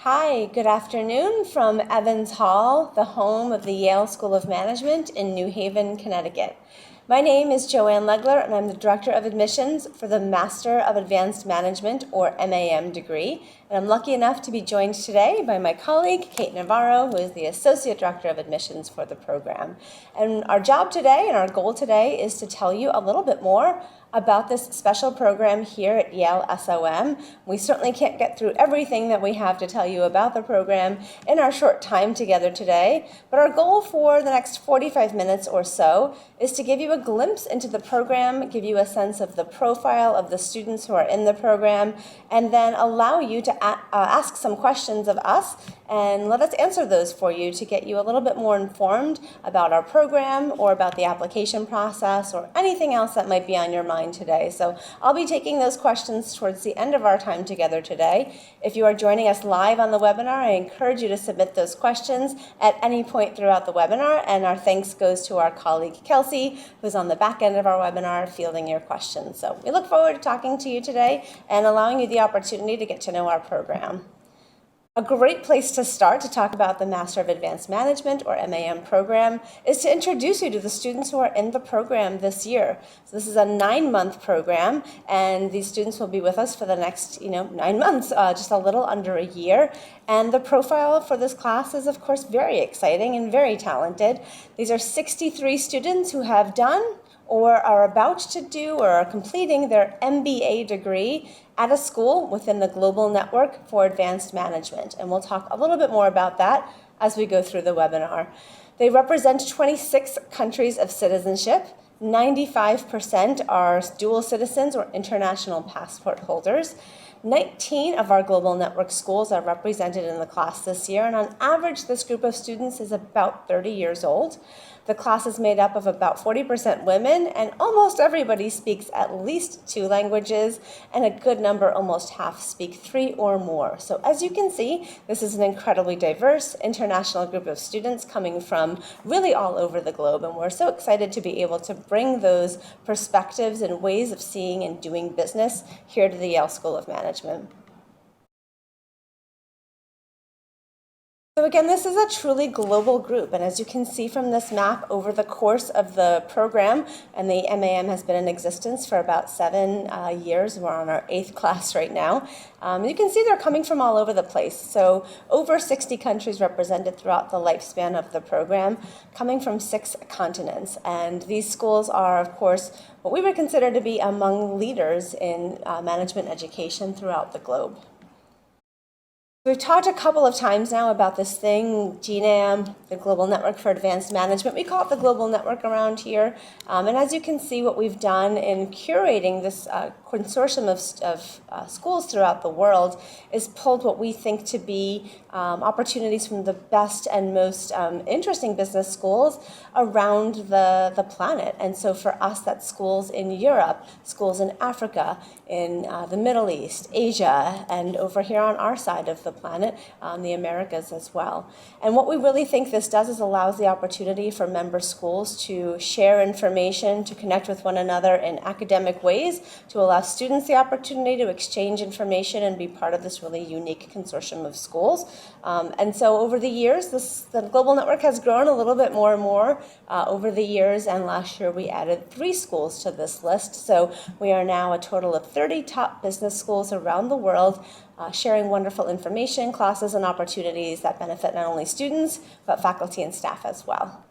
Hi, good afternoon from Evans Hall, the home of the Yale School of Management in New Haven, Connecticut. My name is Joanne Legler, and I'm the Director of Admissions for the Master of Advanced Management, or MAM degree. And I'm lucky enough to be joined today by my colleague, Kate Navarro, who is the Associate Director of Admissions for the program. And our job today and our goal today is to tell you a little bit more about this special program here at Yale SOM. We certainly can't get through everything that we have to tell you about the program in our short time together today, but our goal for the next 45 minutes or so is to give you a glimpse into the program, give you a sense of the profile of the students who are in the program, and then allow you to ask some questions of us and let us answer those for you to get you a little bit more informed about our program or about the application process or anything else that might be on your mind today. So I'll be taking those questions towards the end of our time together today. If you are joining us live on the webinar, I encourage you to submit those questions at any point throughout the webinar, and our thanks goes to our colleague Kelsey, who's on the back end of our webinar fielding your questions. So we look forward to talking to you today and allowing you the opportunity to get to know our program. A great place to start to talk about the Master of Advanced Management, or MAM program, is to introduce you to the students who are in the program this year. So this is a 9-month program, and these students will be with us for the next 9 months, just a little under a year. And the profile for this class is, of course, very exciting and very talented. These are 63 students who have done or are about to do or are completing their MBA degree at a school within the Global Network for Advanced Management. And we'll talk a little bit more about that as we go through the webinar. They represent 26 countries of citizenship. 95% are dual citizens or international passport holders. 19 of our Global Network schools are represented in the class this year, and on average, this group of students is about 30 years old. The class is made up of about 40% women, and almost everybody speaks at least 2 languages, and a good number, almost half, speak 3 or more. So as you can see, this is an incredibly diverse international group of students coming from really all over the globe, and we're so excited to be able to bring those perspectives and ways of seeing and doing business here to the Yale School of Management. So again, this is a truly global group, and as you can see from this map, over the course of the program, and the MAM has been in existence for about 7 years, we're on our 8th class right now, you can see they're coming from all over the place. So over 60 countries represented throughout the lifespan of the program, coming from 6 continents. And these schools are, of course, what we would consider to be among leaders in management education throughout the globe. We've talked a couple of times now about this thing, GNAM, the Global Network for Advanced Management. We call it the Global Network around here. And as you can see, what we've done in curating this consortium of schools throughout the world is pulled what we think to be opportunities from the best and most interesting business schools around the planet. And so for us, that's schools in Europe, schools in Africa, in the Middle East, Asia, and over here on our side of the planet, the Americas as well. And what we really think this does is allows the opportunity for member schools to share information, to connect with one another in academic ways, to allow students the opportunity to exchange information and be part of this really unique consortium of schools. And so over the years, the Global Network has grown a little bit more and more over the years, and last year we added 3 schools to this list. So we are now a total of 30 top business schools around the world, sharing wonderful information, classes, and opportunities that benefit not only students, but faculty and staff as well.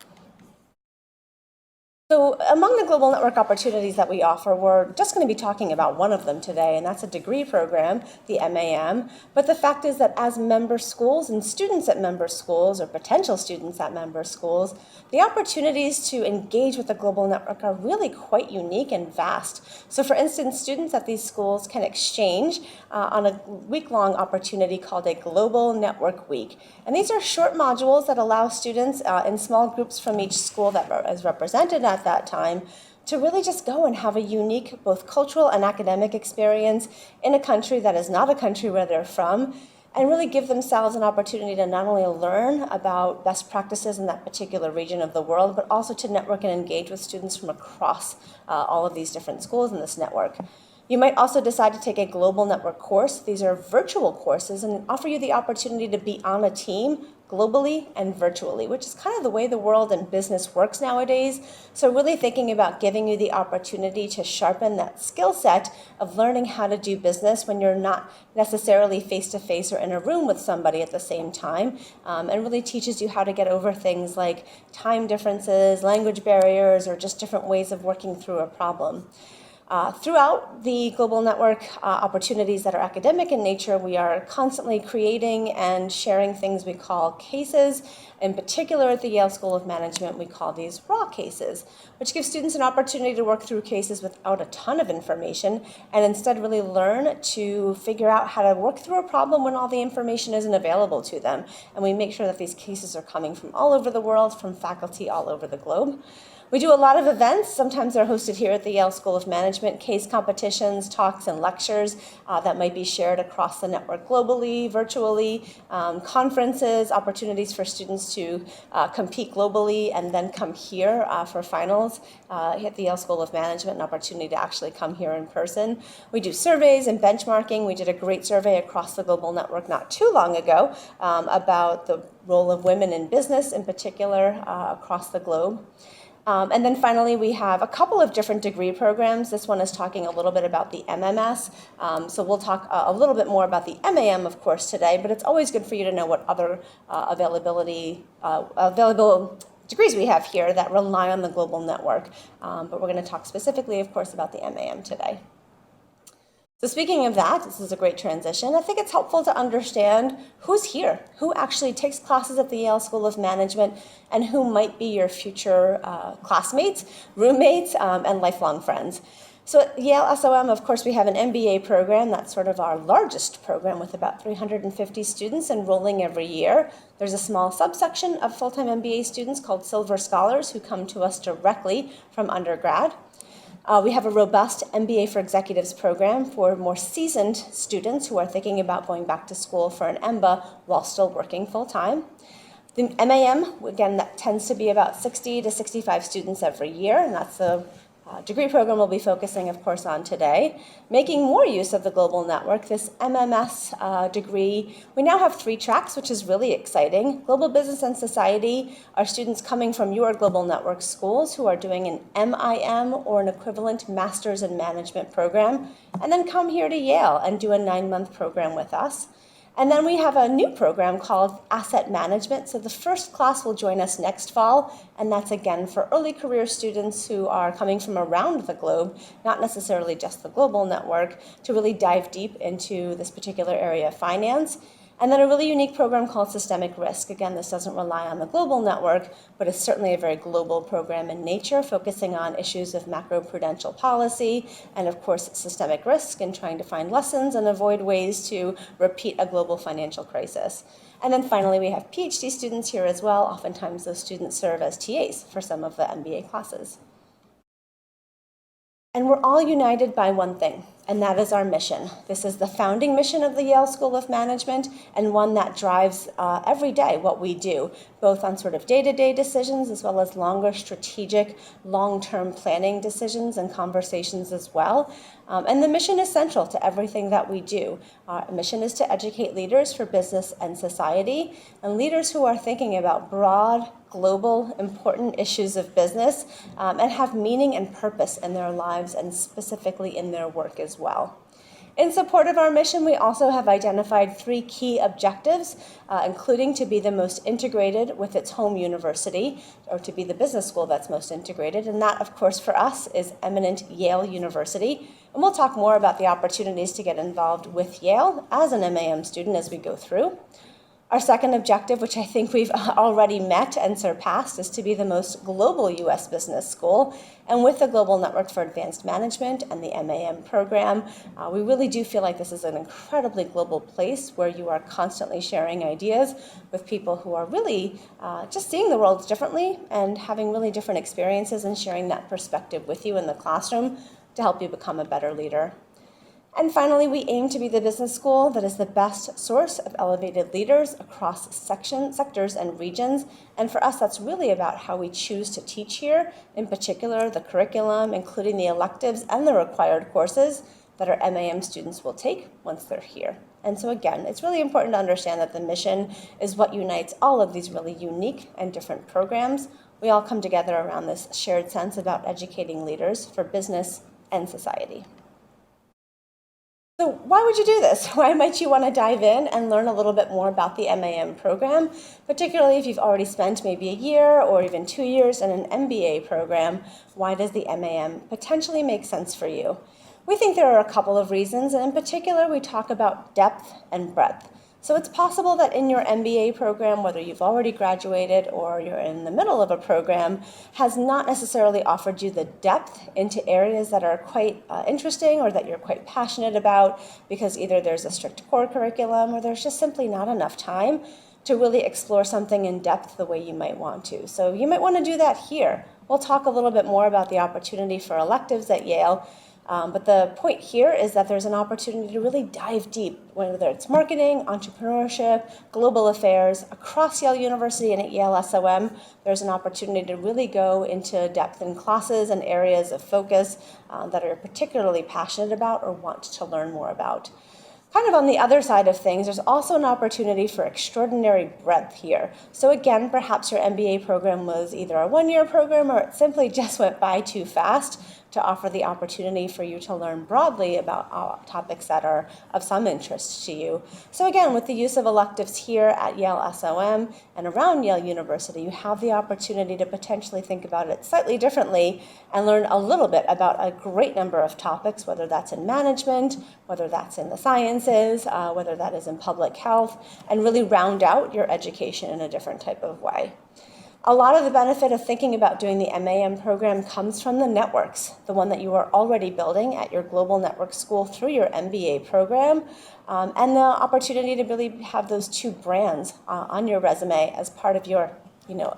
So among the Global Network opportunities that we offer, we're just going to be talking about one of them today, and that's a degree program, the MAM. But the fact is that as member schools and students at member schools, or potential students at member schools, the opportunities to engage with the Global Network are really quite unique and vast. So for instance, students at these schools can exchange on a week-long opportunity called a Global Network Week. And these are short modules that allow students in small groups from each school that is represented at that time to really just go and have a unique both cultural and academic experience in a country that is not a country where they're from, and really give themselves an opportunity to not only learn about best practices in that particular region of the world, but also to network and engage with students from across all of these different schools in this network. You might also decide to take a global network course. These are virtual courses and offer you the opportunity to be on a team globally and virtually, which is kind of the way the world and business works nowadays. So really thinking about giving you the opportunity to sharpen that skill set of learning how to do business when you're not necessarily face-to-face or in a room with somebody at the same time, and really teaches you how to get over things like time differences, language barriers, or just different ways of working through a problem. Throughout the global network opportunities that are academic in nature, we are constantly creating and sharing things we call cases. In particular, at the Yale School of Management, we call these raw cases, which gives students an opportunity to work through cases without a ton of information and instead really learn to figure out how to work through a problem when all the information isn't available to them. And we make sure that these cases are coming from all over the world, from faculty all over the globe. We do a lot of events. Sometimes they're hosted here at the Yale School of Management, case competitions, talks, and lectures that might be shared across the network globally, virtually, conferences, opportunities for students to compete globally and then come here for finals at the Yale School of Management, an opportunity to actually come here in person. We do surveys and benchmarking. We did a great survey across the global network not too long ago about the role of women in business in particular across the globe. And then finally, we have a couple of different degree programs. This one is talking a little bit about the MMS. So we'll talk a little bit more about the MAM, of course, today, but it's always good for you to know what other available degrees we have here that rely on the global network. But we're going to talk specifically, of course, about the MAM today. So speaking of that, this is a great transition. I think it's helpful to understand who's here, who actually takes classes at the Yale School of Management, and who might be your future classmates, roommates, and lifelong friends. So at Yale SOM, of course, we have an MBA program. That's sort of our largest program with about 350 students enrolling every year. There's a small subsection of full-time MBA students called Silver Scholars who come to us directly from undergrad. We have a robust MBA for Executives program for more seasoned students who are thinking about going back to school for an MBA while still working full-time. The MAM, again, that tends to be about 60 to 65 students every year, and that's the degree program we'll be focusing, of course, on today. Making more use of the global network, this MMS degree, we now have 3 tracks, which is really exciting. Global Business and Society are students coming from your global network schools who are doing an MIM or an equivalent Master's in Management program, and then come here to Yale and do a 9-month program with us. And then we have a new program called Asset Management. So the first class will join us next fall, and that's again for early career students who are coming from around the globe, not necessarily just the global network, to really dive deep into this particular area of finance. And then a really unique program called Systemic Risk. Again, this doesn't rely on the global network, but it's certainly a very global program in nature, focusing on issues of macroprudential policy and, of course, systemic risk and trying to find lessons and avoid ways to repeat a global financial crisis. And then finally, we have PhD students here as well. Oftentimes, those students serve as TAs for some of the MBA classes. And we're all united by one thing, and that is our mission. This is the founding mission of the Yale School of Management, and one that drives every day what we do, both on sort of day-to-day decisions as well as longer strategic, long-term planning decisions and conversations as well. And the mission is central to everything that we do. Our mission is to educate leaders for business and society, and leaders who are thinking about broad, global, important issues of business and have meaning and purpose in their lives and specifically in their work as well. In support of our mission, we also have identified 3 key objectives, including to be the most integrated with its home university, or to be the business school that's most integrated. And that, of course, for us is eminent Yale University. And we'll talk more about the opportunities to get involved with Yale as an MAM student as we go through. Our second objective, which I think we've already met and surpassed, is to be the most global U.S. business school. And with the Global Network for Advanced Management and the MAM program, we really do feel like this is an incredibly global place where you are constantly sharing ideas with people who are really just seeing the world differently and having really different experiences and sharing that perspective with you in the classroom to help you become a better leader. And finally, we aim to be the business school that is the best source of elevated leaders across sectors and regions. And for us, that's really about how we choose to teach here, in particular the curriculum, including the electives and the required courses, that our MAM students will take once they're here. And so again, it's really important to understand that the mission is what unites all of these really unique and different programs. We all come together around this shared sense about educating leaders for business and society. So why would you do this? Why might you want to dive in and learn a little bit more about the MAM program, particularly if you've already spent maybe a year or even 2 years in an MBA program? Why does the MAM potentially make sense for you? We think there are a couple of reasons, and in particular, we talk about depth and breadth. So it's possible that in your MBA program, whether you've already graduated or you're in the middle of a program, has not necessarily offered you the depth into areas that are quite interesting or that you're quite passionate about, because either there's a strict core curriculum or there's just simply not enough time to really explore something in depth the way you might want to. So you might want to do that here. We'll talk a little bit more about the opportunity for electives at Yale. But the point here is that there's an opportunity to really dive deep, whether it's marketing, entrepreneurship, global affairs, across Yale University and at Yale SOM. There's an opportunity to really go into depth in classes and areas of focus that are particularly passionate about or want to learn more about. Kind of on the other side of things, there's also an opportunity for extraordinary breadth here. So again, perhaps your MBA program was either a one-year program or it simply just went by too fast to offer the opportunity for you to learn broadly about topics that are of some interest to you. So again, with the use of electives here at Yale SOM and around Yale University, you have the opportunity to potentially think about it slightly differently and learn a little bit about a great number of topics, whether that's in management, whether that's in the sciences, whether that is in public health, and really round out your education in a different type of way. A lot of the benefit of thinking about doing the MAM program comes from the networks, the one that you are already building at your global network school through your MBA program, and the opportunity to really have those two brands on your resume as part of your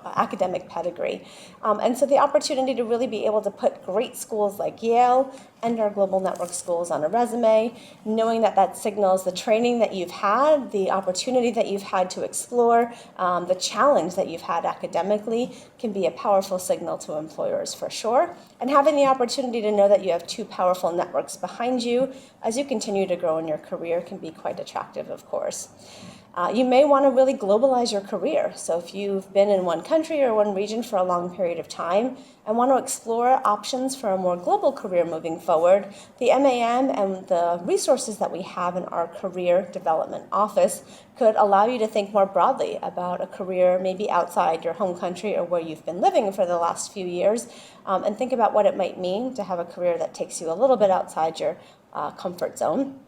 academic pedigree. And so the opportunity to really be able to put great schools like Yale and our global network schools on a resume, knowing that that signals the training that you've had, the opportunity that you've had to explore, the challenge that you've had academically can be a powerful signal to employers for sure. And having the opportunity to know that you have two powerful networks behind you as you continue to grow in your career can be quite attractive, of course. You may want to really globalize your career. So if you've been in one country or one region for a long period of time and want to explore options for a more global career moving forward, the MAM and the resources that we have in our career development office could allow you to think more broadly about a career maybe outside your home country or where you've been living for the last few years, and think about what it might mean to have a career that takes you a little bit outside your comfort zone.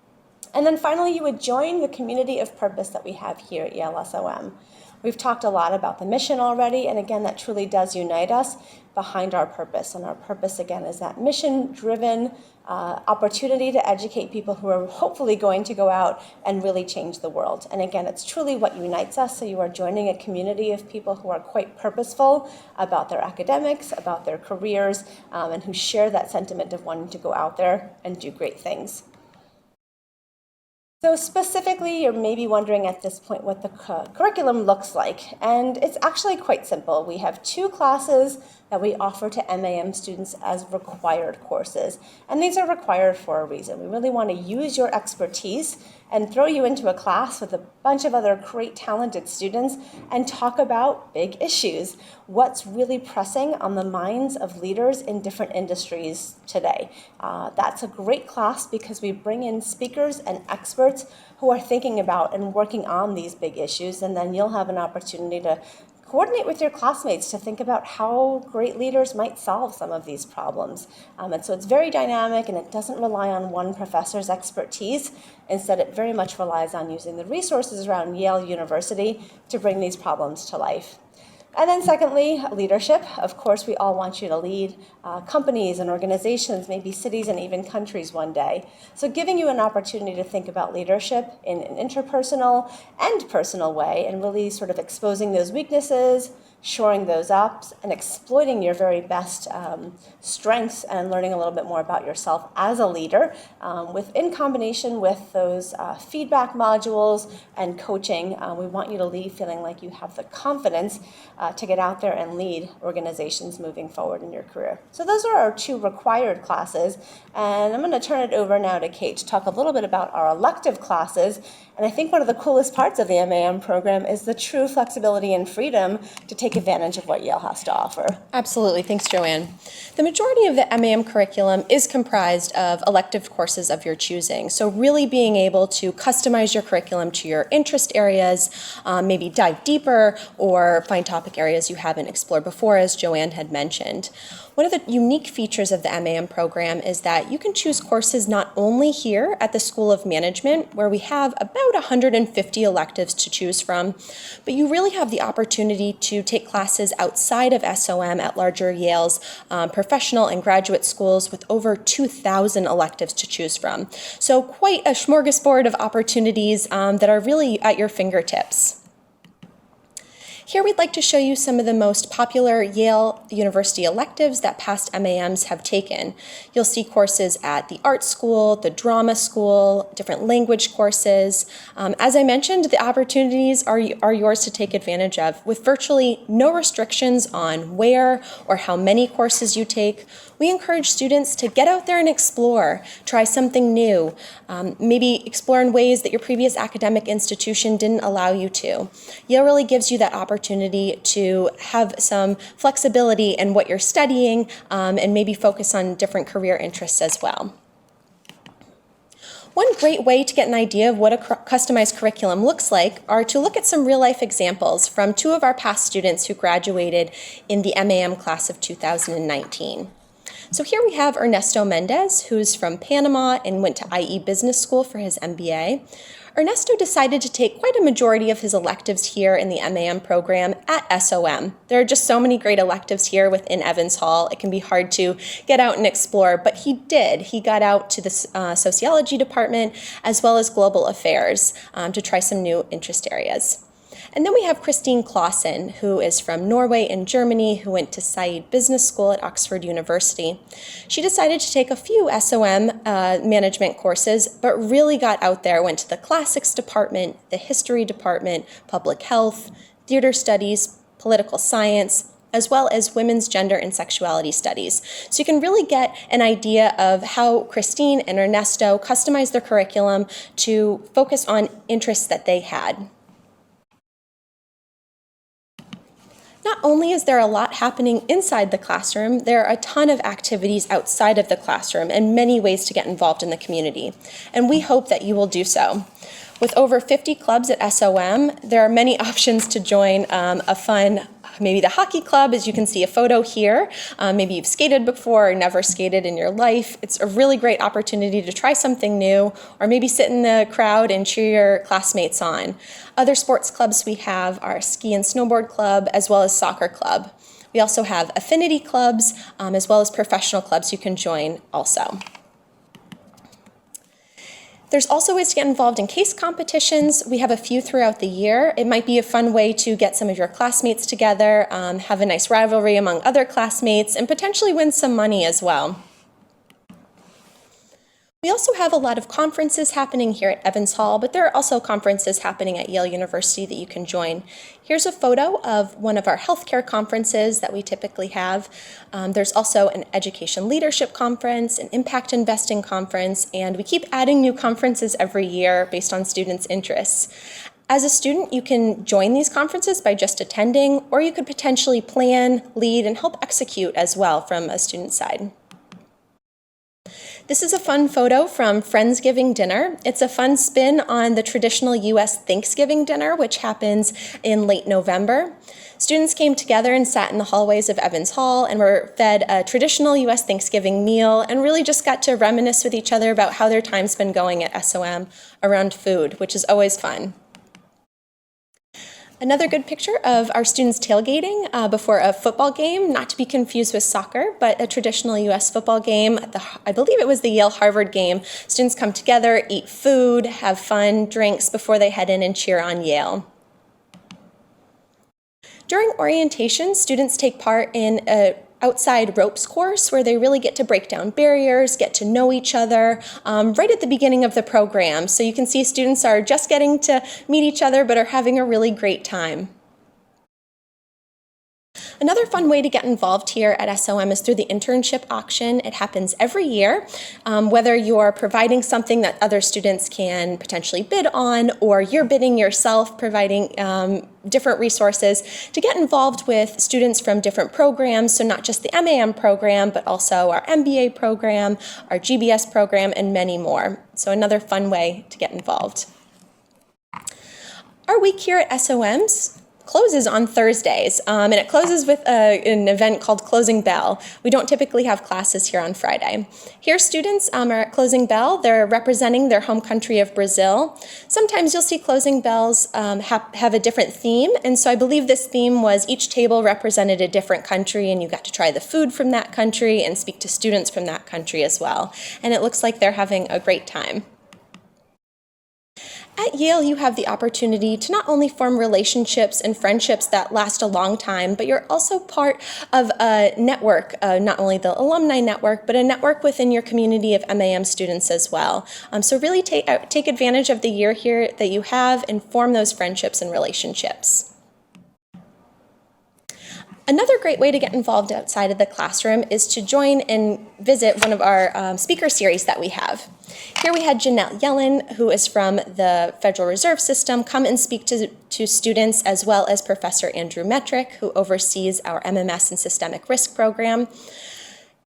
And then finally, you would join the community of purpose that we have here at Yale SOM. We've talked a lot about the mission already, and again, that truly does unite us behind our purpose. And our purpose, again, is that mission-driven opportunity to educate people who are hopefully going to go out and really change the world. And again, it's truly what unites us. So you are joining a community of people who are quite purposeful about their academics, about their careers, and who share that sentiment of wanting to go out there and do great things. So specifically, you're maybe wondering at this point what the curriculum looks like, and it's actually quite simple. We have 2 classes that we offer to MAM students as required courses, and these are required for a reason. We really want to use your expertise and throw you into a class with a bunch of other great talented students and talk about big issues. What's really pressing on the minds of leaders in different industries today. That's a great class because we bring in speakers and experts who are thinking about and working on these big issues, and then you'll have an opportunity to coordinate with your classmates to think about how great leaders might solve some of these problems. And so it's very dynamic, and it doesn't rely on one professor's expertise. Instead, it very much relies on using the resources around Yale University to bring these problems to life. And then secondly, leadership. Of course, we all want you to lead companies and organizations, maybe cities and even countries one day. So giving you an opportunity to think about leadership in an interpersonal and personal way, and really sort of exposing those weaknesses, shoring those up and exploiting your very best strengths and learning a little bit more about yourself as a leader in combination with those feedback modules and coaching. We want you to leave feeling like you have the confidence to get out there and lead organizations moving forward in your career. So those are our 2 required classes, and I'm going to turn it over now to Kate to talk a little bit about our elective classes. And I think one of the coolest parts of the MAM program is the true flexibility and freedom to take advantage of what Yale has to offer. Absolutely. Thanks, Joanne. The majority of the MAM curriculum is comprised of elective courses of your choosing. So really being able to customize your curriculum to your interest areas, maybe dive deeper or find topic areas you haven't explored before, as Joanne had mentioned. One of the unique features of the MAM program is that you can choose courses not only here at the School of Management, where we have about 150 electives to choose from, but you really have the opportunity to take classes outside of SOM at larger Yale's professional and graduate schools with over 2,000 electives to choose from. So quite a smorgasbord of opportunities that are really at your fingertips. Here we'd like to show you some of the most popular Yale University electives that past MAMs have taken. You'll see courses at the art school, the drama school, different language courses. As I mentioned, the opportunities are yours to take advantage of, with virtually no restrictions on where or how many courses you take. We encourage students to get out there and explore, try something new, maybe explore in ways that your previous academic institution didn't allow you to. Yale really gives you that opportunity to have some flexibility in what you're studying and maybe focus on different career interests as well. One great way to get an idea of what a customized curriculum looks like are to look at some real-life examples from 2 of our past students who graduated in the MAM class of 2019. So here we have Ernesto Mendez, who's from Panama and went to IE Business School for his MBA. Ernesto decided to take quite a majority of his electives here in the MAM program at SOM. There are just so many great electives here within Evans Hall. It can be hard to get out and explore, but he did. He got out to the sociology department as well as global affairs to try some new interest areas. And then we have Christine Clausen, who is from Norway and Germany, who went to Said Business School at Oxford University. She decided to take a few SOM management courses, but really got out there, went to the classics department, the history department, public health, theater studies, political science, as well as women's gender and sexuality studies. So you can really get an idea of how Christine and Ernesto customized their curriculum to focus on interests that they had. Not only is there a lot happening inside the classroom, there are a ton of activities outside of the classroom and many ways to get involved in the community. And we hope that you will do so. With over 50 clubs at SOM, there are many options to join a fun, maybe the hockey club, as you can see a photo here. Maybe you've skated before or never skated in your life. It's a really great opportunity to try something new, or maybe sit in the crowd and cheer your classmates on. Other sports clubs we have are ski and snowboard club, as well as soccer club. We also have affinity clubs, as well as professional clubs you can join also. There's also ways to get involved in case competitions. We have a few throughout the year. It might be a fun way to get some of your classmates together, have a nice rivalry among other classmates, and potentially win some money as well. We also have a lot of conferences happening here at Evans Hall, but there are also conferences happening at Yale University that you can join. Here's a photo of one of our healthcare conferences that we typically have. There's also an education leadership conference, an impact investing conference, and we keep adding new conferences every year based on students' interests. As a student, you can join these conferences by just attending, or you could potentially plan, lead, and help execute as well from a student side. This is a fun photo from Friendsgiving dinner. It's a fun spin on the traditional U.S. Thanksgiving dinner, which happens in late November. Students came together and sat in the hallways of Evans Hall and were fed a traditional U.S. Thanksgiving meal and really just got to reminisce with each other about how their time's been going at SOM around food, which is always fun. Another good picture of our students tailgating before a football game, not to be confused with soccer, but a traditional U.S. football game. I believe it was the YaleHarvard Game. Students come together, eat food, have fun, drinks before they head in and cheer on Yale. During orientation, students take part in an outside ropes course where they really get to break down barriers, get to know each other right at the beginning of the program. So you can see students are just getting to meet each other but are having a really great time. Another fun way to get involved here at SOM is through the Internship Auction. It happens every year. Whether you're providing something that other students can potentially bid on, or you're bidding yourself, providing different resources to get involved with students from different programs, so not just the MAM program, but also our MBA program, our GBS program, and many more. So another fun way to get involved. Our week here at SOM's closes on Thursdays, and it closes with an event called Closing Bell. We don't typically have classes here on Friday. Here students are at Closing Bell. They're representing their home country of Brazil. Sometimes you'll see Closing Bells have a different theme, and so I believe this theme was each table represented a different country, and you got to try the food from that country and speak to students from that country as well. And it looks like they're having a great time. At Yale, you have the opportunity to not only form relationships and friendships that last a long time, but you're also part of a network, not only the alumni network, but a network within your community of MAM students as well. So really take advantage of the year here that you have and form those friendships and relationships. Another great way to get involved outside of the classroom is to join and visit one of our speaker series that we have. Here we had Jeanette Yellen, who is from the Federal Reserve System, come and speak to students, as well as Professor Andrew Metrick, who oversees our MMS and Systemic Risk program.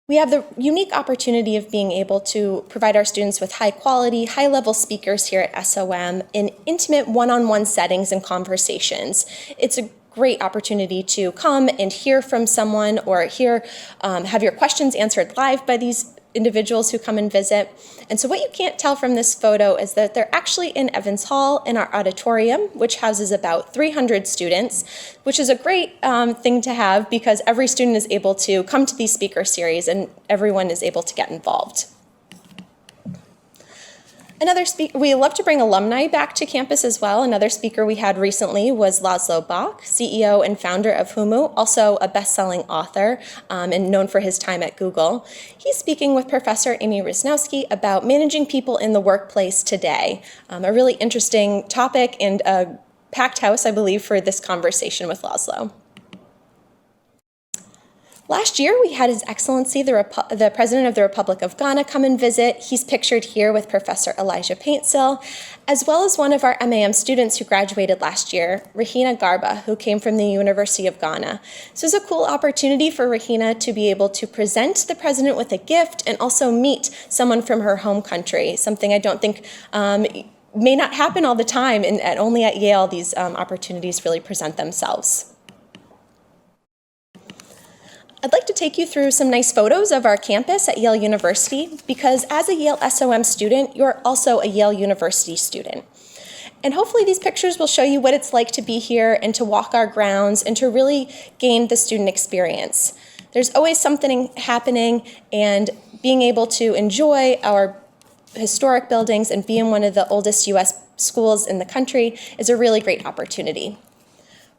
We have the unique opportunity of being able to provide our students with high-quality, high-level speakers here at SOM in intimate one-on-one settings and conversations. It's a great opportunity to come and hear from someone, or have your questions answered live by these individuals who come and visit. And so what you can't tell from this photo is that they're actually in Evans Hall in our auditorium, which houses about 300 students, which is a great thing to have because every student is able to come to these speaker series and everyone is able to get involved. We love to bring alumni back to campus as well. Another speaker we had recently was Laszlo Bock, CEO and founder of Humu, also a best-selling author and known for his time at Google. He's speaking with Professor Amy Rysnowski about managing people in the workplace today. A really interesting topic and a packed house, I believe, for this conversation with Laszlo. Last year, we had His Excellency, the President of the Republic of Ghana, come and visit. He's pictured here with Professor Elijah Paintsill, as well as one of our MAM students who graduated last year, Rahina Garba, who came from the University of Ghana. So it's a cool opportunity for Rahina to be able to present the President with a gift and also meet someone from her home country, something I don't think may not happen all the time, and only at Yale these opportunities really present themselves. I'd like to take you through some nice photos of our campus at Yale University because as a Yale SOM student, you're also a Yale University student. And hopefully these pictures will show you what it's like to be here and to walk our grounds and to really gain the student experience. There's always something happening, and being able to enjoy our historic buildings and be in one of the oldest US schools in the country is a really great opportunity.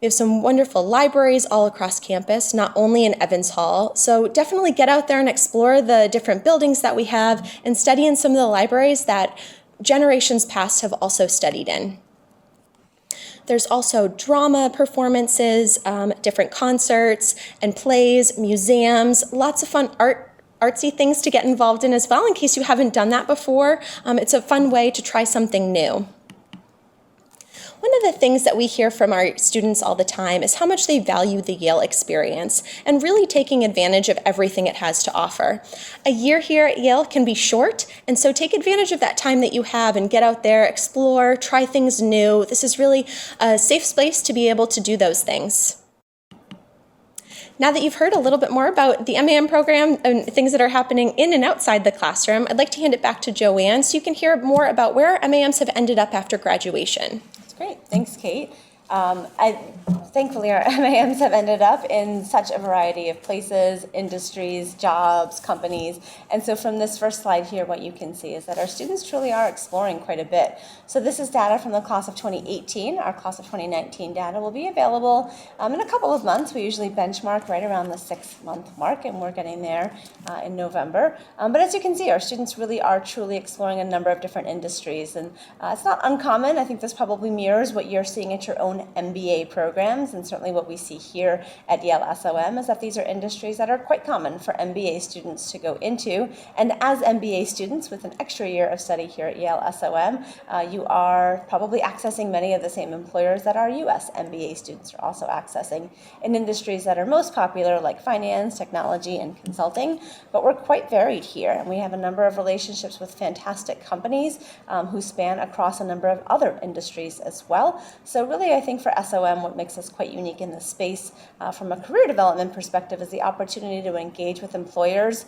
We have some wonderful libraries all across campus, not only in Evans Hall. So definitely get out there and explore the different buildings that we have and study in some of the libraries that generations past have also studied in. There's also drama performances, different concerts and plays, museums, lots of fun artsy things to get involved in as well in case you haven't done that before. It's a fun way to try something new. One of the things that we hear from our students all the time is how much they value the Yale experience and really taking advantage of everything it has to offer. A year here at Yale can be short, and so take advantage of that time that you have and get out there, explore, try things new. This is really a safe space to be able to do those things. Now that you've heard a little bit more about the MAM program and things that are happening in and outside the classroom, I'd like to hand it back to Joanne so you can hear more about where MAMs have ended up after graduation. Great, thanks, Kate. Thankfully, our MAMs have ended up in such a variety of places, industries, jobs, companies. And so from this first slide here, what you can see is that our students truly are exploring quite a bit. So this is data from the class of 2018. Our class of 2019 data will be available in a couple of months. We usually benchmark right around the 6-month mark, and we're getting there in November. But as you can see, our students really are truly exploring a number of different industries. And it's not uncommon. I think this probably mirrors what you're seeing at your own MBA programs, and certainly what we see here at Yale SOM is that these are industries that are quite common for MBA students to go into. And as MBA students with an extra year of study here at Yale SOM, you are probably accessing many of the same employers that our US MBA students are also accessing in industries that are most popular, like finance, technology, and consulting. But we're quite varied here, and we have a number of relationships with fantastic companies who span across a number of other industries as well. So really, I think for SOM, what makes us quite unique in this space from a career development perspective is the opportunity to engage with employers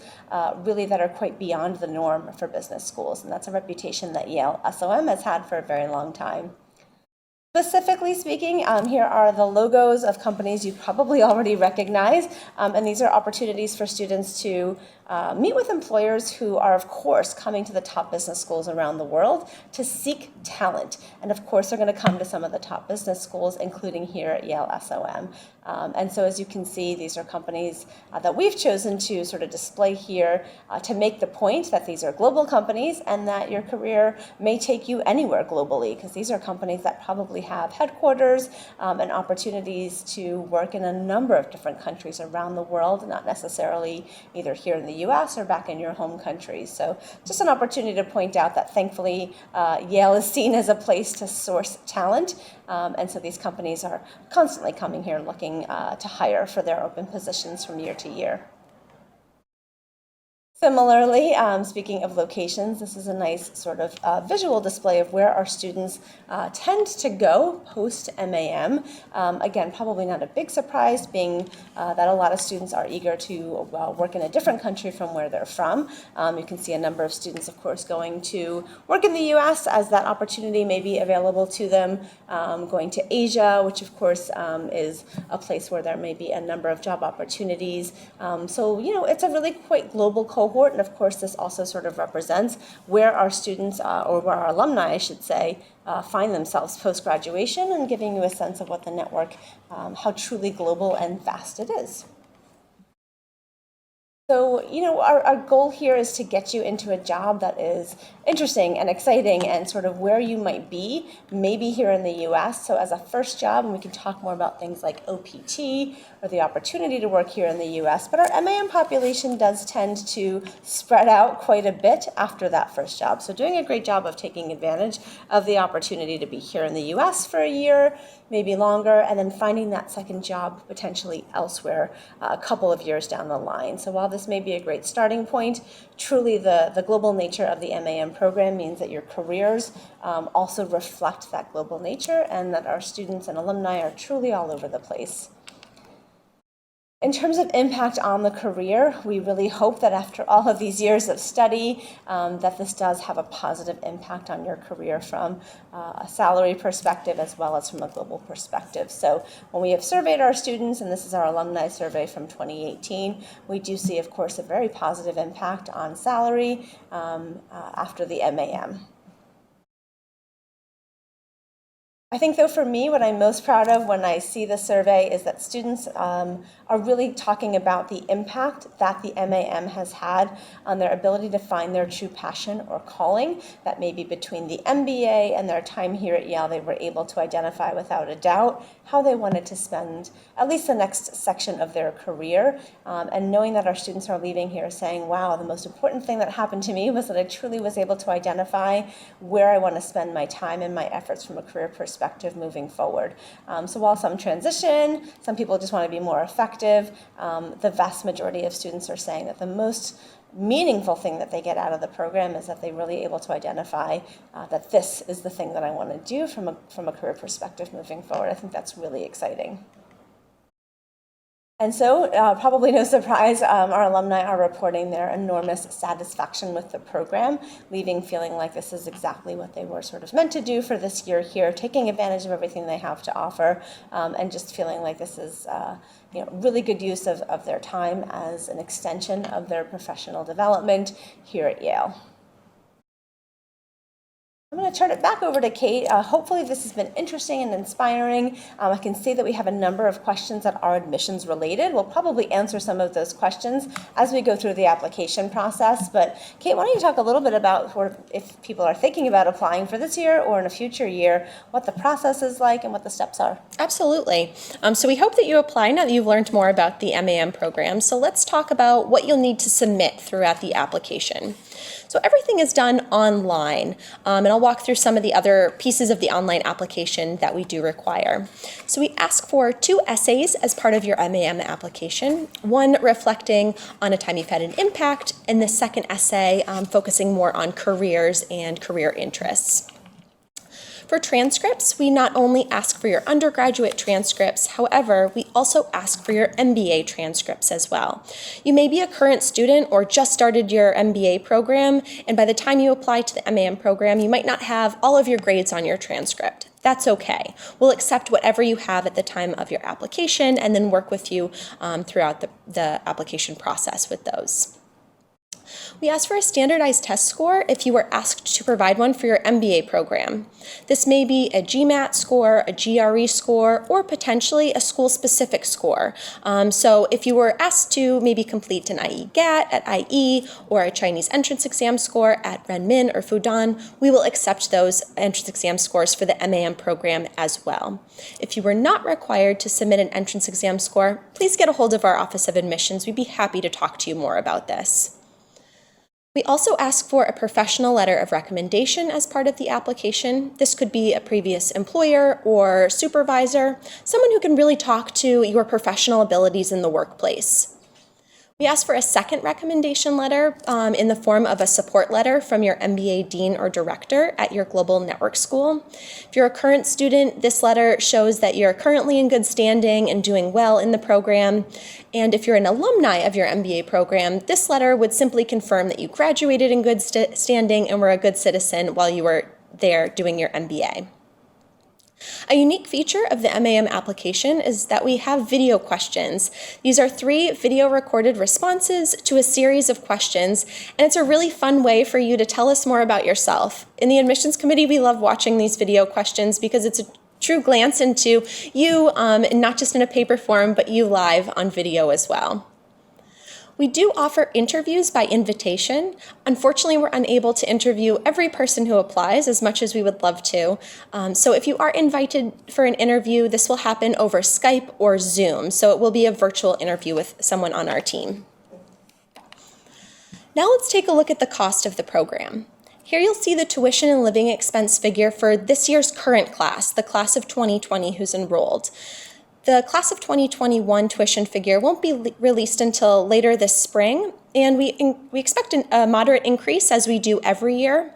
really that are quite beyond the norm for business schools. And that's a reputation that Yale SOM has had for a very long time. Specifically speaking, here are the logos of companies you probably already recognize, and these are opportunities for students to meet with employers who are, of course, coming to the top business schools around the world to seek talent. And of course, they're going to come to some of the top business schools, including here at Yale SOM. And so as you can see, these are companies that we've chosen to sort of display here to make the point that these are global companies and that your career may take you anywhere globally, because these are companies that probably have headquarters and opportunities to work in a number of different countries around the world, not necessarily either here in the US or back in your home country. So just an opportunity to point out that thankfully Yale is seen as a place to source talent. And so these companies are constantly coming here looking to hire for their open positions from year to year. Similarly, speaking of locations, this is a nice sort of visual display of where our students tend to go post-MAM. Again, probably not a big surprise, being that a lot of students are eager to work in a different country from where they're from. You can see a number of students, of course, going to work in the US as that opportunity may be available to them, going to Asia, which of course is a place where there may be a number of job opportunities. So, you know, it's a really quite global cohort. And of course, this also sort of represents where our students, or where our alumni, I should say, find themselves post-graduation, and giving you a sense of what the network, how truly global and vast it is. So, you know, our goal here is to get you into a job that is interesting and exciting and sort of where you might be, maybe here in the US. So as a first job, and we can talk more about things like OPT or the opportunity to work here in the US, but our MAM population does tend to spread out quite a bit after that first job. So doing a great job of taking advantage of the opportunity to be here in the US for a year, maybe longer, and then finding that second job potentially elsewhere a couple of years down the line. So while this may be a great starting point, truly the global nature of the MAM program means that your careers also reflect that global nature, and that our students and alumni are truly all over the place. In terms of impact on the career, we really hope that after all of these years of study, that this does have a positive impact on your career from a salary perspective as well as from a global perspective. So when we have surveyed our students, and this is our alumni survey from 2018, we do see, of course, a very positive impact on salary after the MAM. I think, though, for me, what I'm most proud of when I see the survey is that students are really talking about the impact that the MAM has had on their ability to find their true passion or calling. That maybe between the MBA and their time here at Yale, they were able to identify without a doubt how they wanted to spend at least the next section of their career. And knowing that our students are leaving here saying, wow, the most important thing that happened to me was that I truly was able to identify where I want to spend my time and my efforts from a career perspective moving forward. So while some transition, some people just want to be more effective, the vast majority of students are saying that the most meaningful thing that they get out of the program is that they're really able to identify that this is the thing that I want to do from a career perspective moving forward. I think that's really exciting. And so, probably no surprise, our alumni are reporting their enormous satisfaction with the program, leaving feeling like this is exactly what they were sort of meant to do for this year here, taking advantage of everything they have to offer, and just feeling like this is really good use of their time as an extension of their professional development here at Yale. I'm going to turn it back over to Kate. Hopefully this has been interesting and inspiring. I can see that we have a number of questions that are admissions related. We'll probably answer some of those questions as we go through the application process. But Kate, why don't you talk a little bit about if people are thinking about applying for this year or in a future year, what the process is like and what the steps are? Absolutely. So we hope that you apply now that you've learned more about the MAM program. So let's talk about what you'll need to submit throughout the application. So everything is done online, and I'll walk through some of the other pieces of the online application that we do require. So we ask for 2 essays as part of your MAM application, one reflecting on a time you've had an impact, and the second essay focusing more on careers and career interests. For transcripts, we not only ask for your undergraduate transcripts, however, we also ask for your MBA transcripts as well. You may be a current student or just started your MBA program, and by the time you apply to the MAM program, you might not have all of your grades on your transcript. That's okay. We'll accept whatever you have at the time of your application and then work with you throughout the application process with those. We ask for a standardized test score if you were asked to provide one for your MBA program. This may be a GMAT score, a GRE score, or potentially a school-specific score. So if you were asked to maybe complete an IE-GAT at IE or a Chinese entrance exam score at Renmin or Fudan, we will accept those entrance exam scores for the MAM program as well. If you were not required to submit an entrance exam score, please get a hold of our Office of Admissions. We'd be happy to talk to you more about this. We also ask for a professional letter of recommendation as part of the application. This could be a previous employer or supervisor, someone who can really talk to your professional abilities in the workplace. We ask for a second recommendation letter in the form of a support letter from your MBA dean or director at your global network school. If you're a current student, this letter shows that you're currently in good standing and doing well in the program. And if you're an alumni of your MBA program, this letter would simply confirm that you graduated in good standing and were a good citizen while you were there doing your MBA. A unique feature of the MAM application is that we have video questions. These are 3 video recorded responses to a series of questions, and it's a really fun way for you to tell us more about yourself. In the admissions committee, we love watching these video questions because it's a true glance into you, and not just in a paper form, but you live on video as well. We do offer interviews by invitation. Unfortunately, we're unable to interview every person who applies as much as we would love to. So if you are invited for an interview, this will happen over Skype or Zoom. So it will be a virtual interview with someone on our team. Now let's take a look at the cost of the program. Here you'll see the tuition and living expense figure for this year's current class, the class of 2020 who's enrolled. The class of 2021 tuition figure won't be released until later this spring, and we expect a moderate increase as we do every year.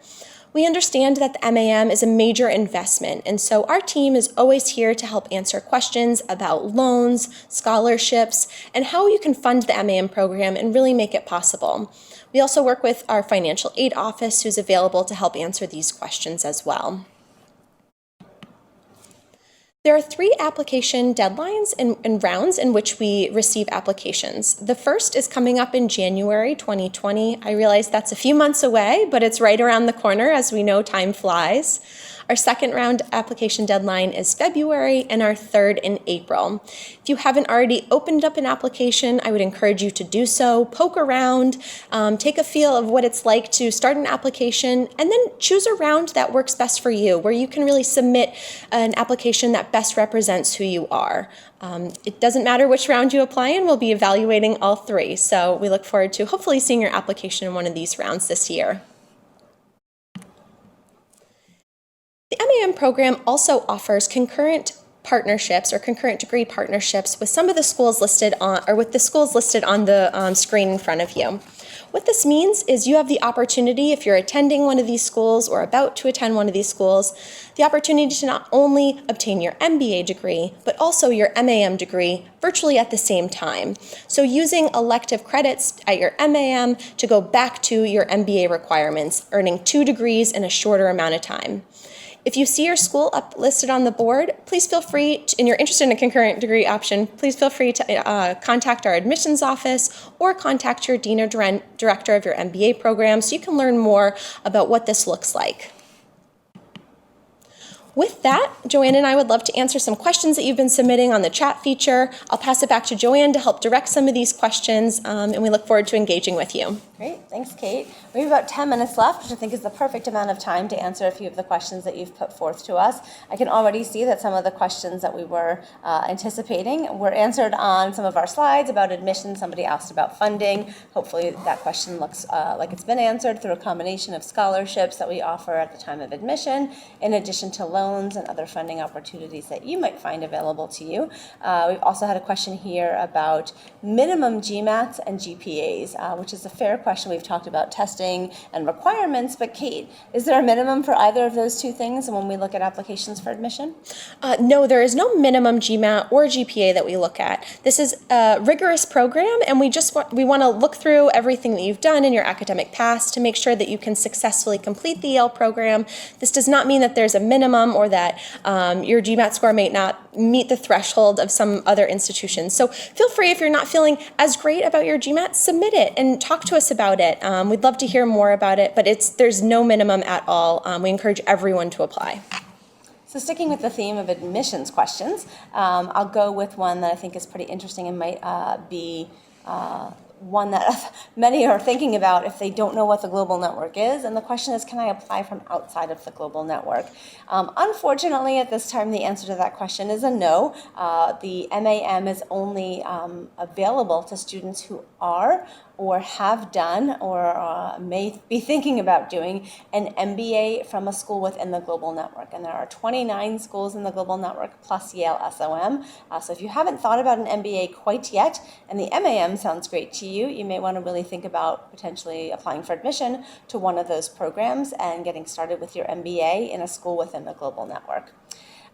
We understand that the MAM is a major investment, and so our team is always here to help answer questions about loans, scholarships, and how you can fund the MAM program and really make it possible. We also work with our financial aid office, who's available to help answer these questions as well. There are 3 application deadlines and rounds in which we receive applications. The first is coming up in January 2020. I realize that's a few months away, but it's right around the corner. As we know, time flies. Our second round application deadline is February, and our third in April. If you haven't already opened up an application, I would encourage you to do so. Poke around, take a feel of what it's like to start an application, and then choose a round that works best for you, where you can really submit an application that best represents who you are. It doesn't matter which round you apply in, we'll be evaluating all 3. So we look forward to hopefully seeing your application in one of these rounds this year. The MAM program also offers concurrent partnerships or concurrent degree partnerships with some of the schools listed on, or with the schools listed on the screen in front of you. What this means is you have the opportunity, if you're attending one of these schools or about to attend one of these schools, the opportunity to not only obtain your MBA degree, but also your MAM degree virtually at the same time. So using elective credits at your MAM to go back to your MBA requirements, earning 2 degrees in a shorter amount of time. If you see your school up listed on the board, please feel free, and you're interested in a concurrent degree option, please feel free to contact our admissions office or contact your dean or director of your MBA program so you can learn more about what this looks like. With that, Joanne and I would love to answer some questions that you've been submitting on the chat feature. I'll pass it back to Joanne to help direct some of these questions, and we look forward to engaging with you. Great, thanks, Kate. We have about 10 minutes left, which I think is the perfect amount of time to answer a few of the questions that you've put forth to us. I can already see that some of the questions that we were anticipating were answered on some of our slides about admission. Somebody asked about funding. Hopefully that question looks like it's been answered through a combination of scholarships that we offer at the time of admission, in addition to loans and other funding opportunities that you might find available to you. We've also had a question here about minimum GMATs and GPAs, which is a fair question. We've talked about testing and requirements, but Kate, is there a minimum for either of those two things when we look at applications for admission? No, there is no minimum GMAT or GPA that we look at. This is a rigorous program, and we want to look through everything that you've done in your academic past to make sure that you can successfully complete the Yale program. This does not mean that there's a minimum or that your GMAT score may not meet the threshold of some other institutions. So feel free, if you're not feeling as great about your GMAT, submit it and talk to us about it. We'd love to hear more about it, but there's no minimum at all. We encourage everyone to apply. So sticking with the theme of admissions questions, I'll go with one that I think is pretty interesting and might be one that many are thinking about if they don't know what the global network is. And the question is, can I apply from outside of the global network? Unfortunately, at this time, the answer to that question is a no. The MAM is only available to students who are or have done or may be thinking about doing an MBA from a school within the global network. And there are 29 schools in the global network plus Yale SOM. So if you haven't thought about an MBA quite yet, and the MAM sounds great to you, you may want to really think about potentially applying for admission to one of those programs and getting started with your MBA in a school within the global network.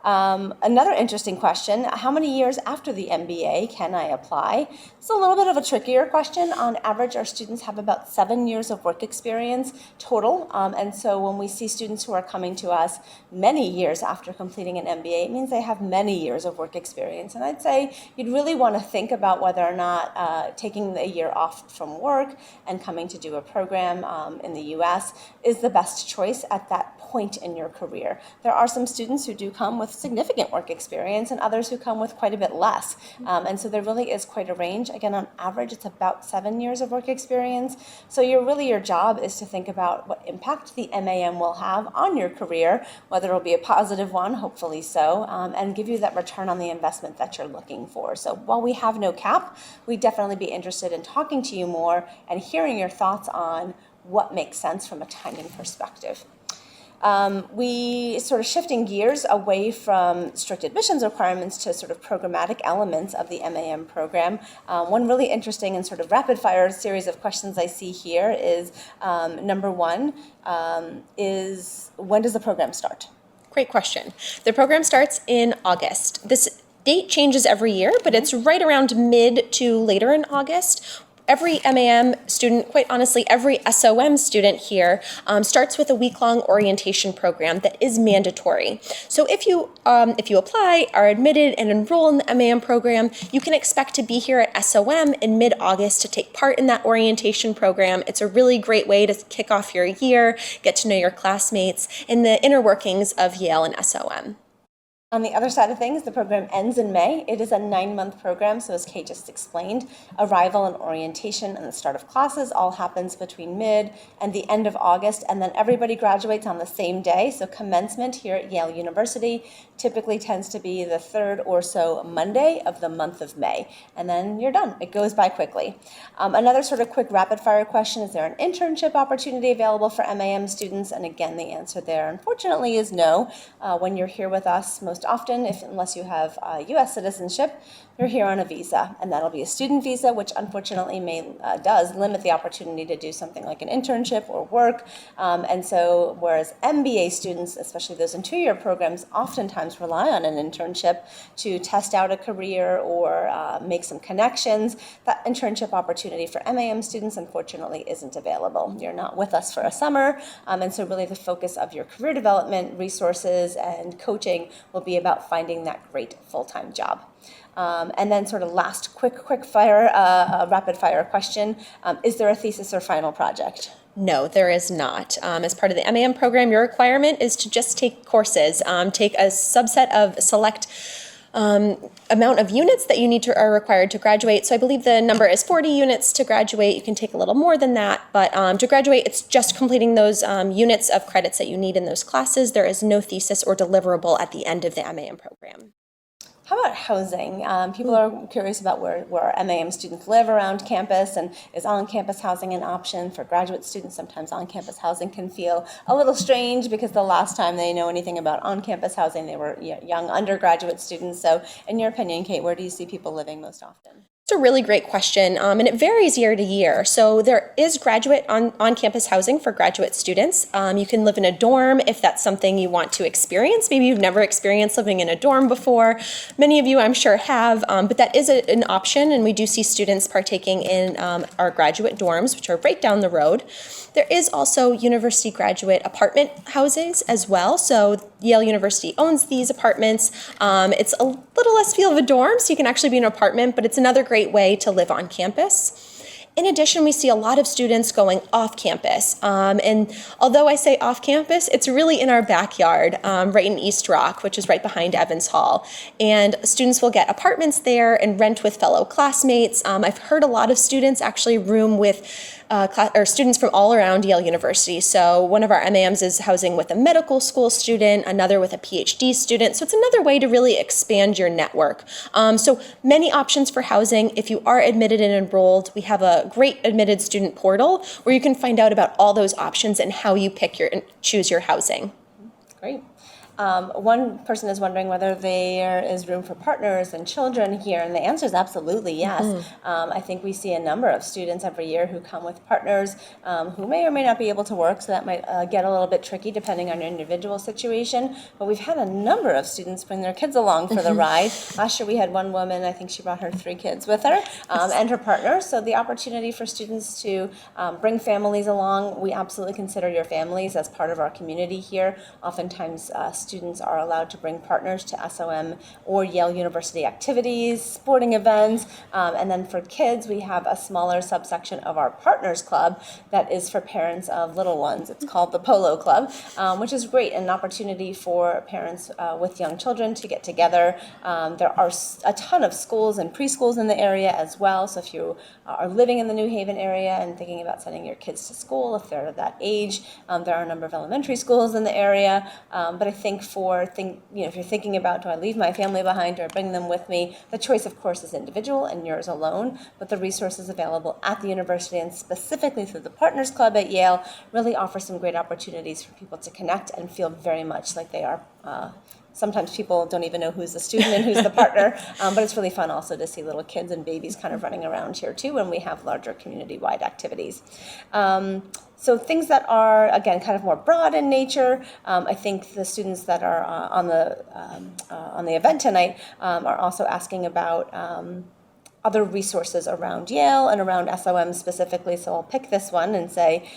Another interesting question, how many years after the MBA can I apply? It's a little bit of a trickier question. On average, our students have about 7 years of work experience total. And so when we see students who are coming to us many years after completing an MBA, it means they have many years of work experience. And I'd say you'd really want to think about whether or not taking a year off from work and coming to do a program in the US is the best choice at that point in your career. There are some students who do come with significant work experience and others who come with quite a bit less. And so there really is quite a range. Again, on average, it's about 7 years of work experience. So your job is to think about what impact the MAM will have on your career, whether it'll be a positive one, hopefully so, and give you that return on the investment that you're looking for. So while we have no cap, we'd definitely be interested in talking to you more and hearing your thoughts on what makes sense from a timing perspective. We sort of shifting gears away from strict admissions requirements to sort of programmatic elements of the MAM program. One really interesting and sort of rapid fire series of questions I see here is number one is, when does the program start? Great question. The program starts in August. This date changes every year, but it's right around mid to later in August. Every MAM student, quite honestly, every SOM student here starts with a week-long orientation program that is mandatory. So if you apply, are admitted, and enroll in the MAM program, you can expect to be here at SOM in mid-August to take part in that orientation program. It's a really great way to kick off your year, get to know your classmates, and the inner workings of Yale and SOM. On the other side of things, the program ends in May. It is a 9-month program, so as Kate just explained, arrival and orientation and the start of classes all happens between mid and the end of August, and then everybody graduates on the same day. So commencement here at Yale University typically tends to be the third or so Monday of the month of May, and then you're done. It goes by quickly. Another sort of quick rapid fire question, is there an internship opportunity available for MAM students? And again, the answer there, unfortunately, is no. When you're here with us, most most often, unless you have U.S. citizenship, you're here on a visa, and that'll be a student visa, which unfortunately does limit the opportunity to do something like an internship or work. And so whereas MBA students, especially those in two-year programs, oftentimes rely on an internship to test out a career or make some connections, that internship opportunity for MAM students unfortunately isn't available. You're not with us for a summer, and so really the focus of your career development resources and coaching will be about finding that great full-time job. And then sort of last quick fire, rapid fire question, is there a thesis or final project? No, there is not. As part of the MAM program, your requirement is to just take courses, take a subset of select amount of units that you are required to graduate. So I believe the number is 40 units to graduate. You can take a little more than that, but to graduate, it's just completing those units of credits that you need in those classes. There is no thesis or deliverable at the end of the MAM program. How about housing? People are curious about where MAM students live around campus, and is on-campus housing an option for graduate students? Sometimes on-campus housing can feel a little strange because the last time they know anything about on-campus housing, they were young undergraduate students. So in your opinion, Kate, where do you see people living most often? It's a really great question, and it varies year to year. So there is graduate on-campus housing for graduate students. You can live in a dorm if that's something you want to experience. Maybe you've never experienced living in a dorm before. Many of you, I'm sure, have, but that is an option, and we do see students partaking in our graduate dorms, which are right down the road. There is also university graduate apartment houses as well. So Yale University owns these apartments. It's a little less feel of a dorm, so you can actually be in an apartment, but it's another great way to live on campus. In addition, we see a lot of students going off campus. And although I say off campus, it's really in our backyard, right in East Rock, which is right behind Evans Hall. And students will get apartments there and rent with fellow classmates. I've heard a lot of students actually room with students from all around Yale University. So one of our MAMs is housing with a medical school student, another with a PhD student. So it's another way to really expand your network. So many options for housing. If you are admitted and enrolled, we have a great admitted student portal where you can find out about all those options and how you choose your housing. Great. One person is wondering whether there is room for partners and children here, and the answer is absolutely yes. I think we see a number of students every year who come with partners who may or may not be able to work, so that might get a little bit tricky depending on your individual situation. But we've had a number of students bring their kids along for the ride. Last year we had one woman, I think she brought her 3 kids with her, and her partner. So the opportunity for students to bring families along, we absolutely consider your families as part of our community here. Oftentimes students are allowed to bring partners to SOM or Yale University activities, sporting events, and then for kids we have a smaller subsection of our Partners Club that is for parents of little ones. It's called the Polo Club, which is great, an opportunity for parents with young children to get together. There are a ton of schools and preschools in the area as well, so if you are living in the New Haven area and thinking about sending your kids to school, if they're that age, there are a number of elementary schools in the area, but I think if you're thinking about, do I leave my family behind or bring them with me, the choice, of course, is individual and yours alone, but the resources available at the university and specifically through the Partners Club at Yale really offer some great opportunities for people to connect and feel very much like they are. Sometimes people don't even know who's the student and who's the partner, but it's really fun also to see little kids and babies kind of running around here too when we have larger community-wide activities. So things that are, again, kind of more broad in nature, I think the students that are on the event tonight are also asking about other resources around Yale and around SOM specifically, so I'll pick this one and say,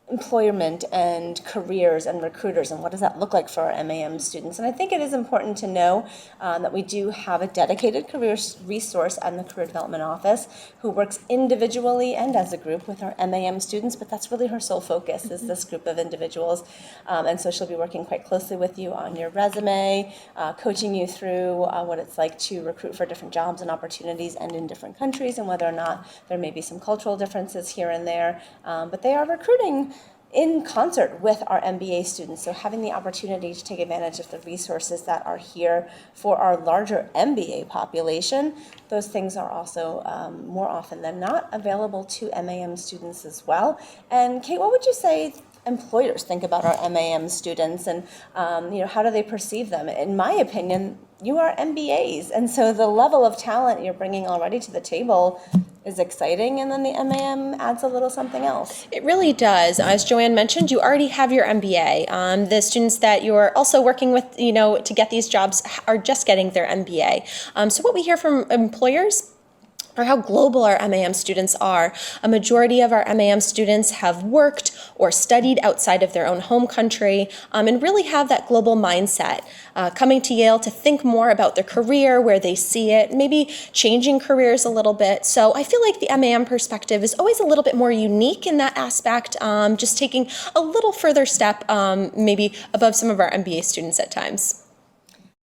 employment and careers and recruiters, and what does that look like for our MAM students? And I think it is important to know that we do have a dedicated career resource in the Career Development Office who works individually and as a group with our MAM students, but that's really her sole focus is this group of individuals. And so she'll be working quite closely with you on your resume, coaching you through what it's like to recruit for different jobs and opportunities and in different countries, and whether or not there may be some cultural differences here and there. But they are recruiting in concert with our MBA students, so having the opportunity to take advantage of the resources that are here for our larger MBA population, those things are also more often than not available to MAM students as well. And Kate, what would you say employers think about our MAM students, and how do they perceive them? In my opinion, you are MBAs, and so the level of talent you're bringing already to the table is exciting, and then the MAM adds a little something else. It really does. As Joanne mentioned, you already have your MBA. The students that you're also working with, to get these jobs are just getting their MBA. So what we hear from employers or how global our MAM students are. A majority of our MAM students have worked or studied outside of their own home country and really have that global mindset. Coming to Yale to think more about their career, where they see it, maybe changing careers a little bit. So I feel like the MAM perspective is always a little bit more unique in that aspect, just taking a little further step maybe above some of our MBA students at times.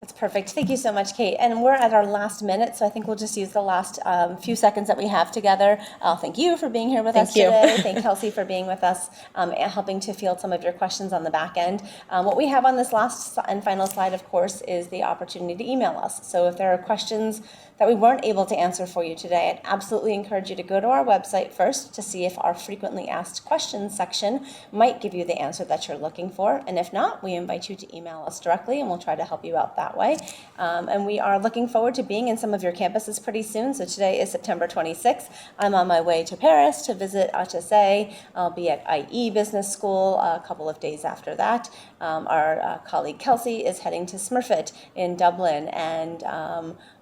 That's perfect. Thank you so much, Kate. And we're at our last minute, so I think we'll just use the last few seconds that we have together. Thank you for being here with us today. Thank Kelsey for being with us and helping to field some of your questions on the back end. What we have on this last and final slide, of course, is the opportunity to email us. So if there are questions that we weren't able to answer for you today, I'd absolutely encourage you to go to our website first to see if our frequently asked questions section might give you the answer that you're looking for. And if not, we invite you to email us directly, and we'll try to help you out that way. And we are looking forward to being in some of your campuses pretty soon. So today is September 26th. I'm on my way to Paris to visit HSA. I'll be at IE Business School a couple of days after that. Our colleague Kelsey is heading to Smurfit in Dublin, and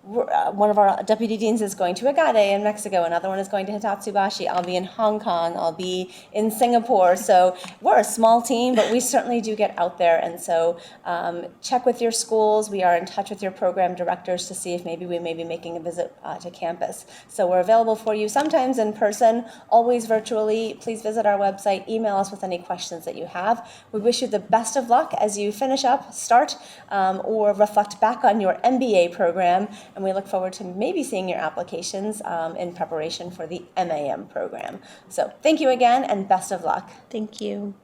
one of our deputy deans is going to Agade in Mexico. Another one is going to Hitatsubashi. I'll be in Hong Kong. I'll be in Singapore. So we're a small team, but we certainly do get out there. And so check with your schools. We are in touch with your program directors to see if maybe we may be making a visit to campus. So we're available for you sometimes in person, always virtually. Please visit our website. Email us with any questions that you have. We wish you the best of luck as you finish up, start, or reflect back on your MBA program. And we look forward to maybe seeing your applications in preparation for the MAM program. So thank you again, and best of luck. Thank you.